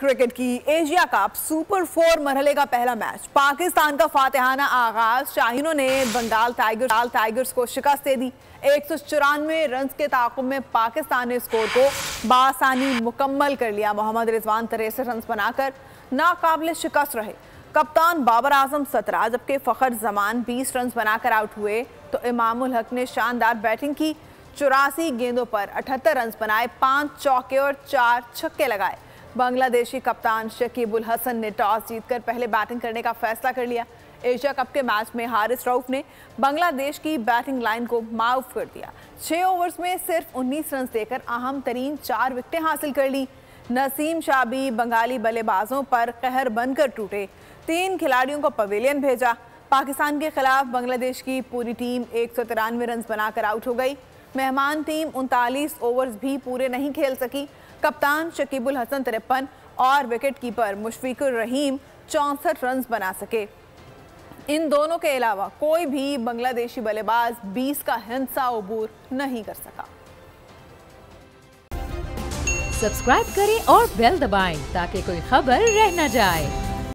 Cricket की Asia cup super 4 मरहले का पहला मैच पाकिस्तान का फातिहाना आगाज। शाहीनों ने बंगाल टाइगर्स को शिकस्त दे दी। 194 रन के ताक़ुब में पाकिस्तान ने स्कोर को बासानी मुकम्मल कर लिया। मोहम्मद रिजवान 63 रन बनाकर नाकाबिले शिकस्त रहे। कप्तान बाबर आजम 17 जबकि फ़खर जमान 20 रन बनाकर आउट हुए तो इमामुल हक ने शानदार बैटिंग की। 84 गेंदों पर 78 रन बनाए, 5 चौके और 4 छक्के लगाए। बांग्लादेशी कप्तान शकीबुल हसन ने टॉस जीतकर पहले बैटिंग करने का फैसला कर लिया। एशिया कप के मैच में हारिस रऊफ ने बांग्लादेश की बैटिंग लाइन को माउफ कर दिया। 6 ओवर्स में सिर्फ 19 रन देकर अहम तरीन 4 विकेटें हासिल कर ली। नसीम शाह भी बंगाली बल्लेबाजों पर कहर बनकर टूटे। 3 खिलाड़ियों को पवेलियन भेजा। पाकिस्तान के खिलाफ बांग्लादेश की पूरी टीम 193 रन बनाकर आउट हो गई। मेहमान टीम 39 ओवर्स भी पूरे नहीं खेल सकी। कप्तान शकीबुल हसन 53 और wicket keeper Mushfiqur Rahim 64 run बना सके। इन दोनों के अलावा कोई भी बांग्लादेशी बल्लेबाज 20 का हिस्सा अबूर नहीं कर सका। सब्सक्राइब करें और बेल दबाएं ताकि कोई खबर रह न जाए।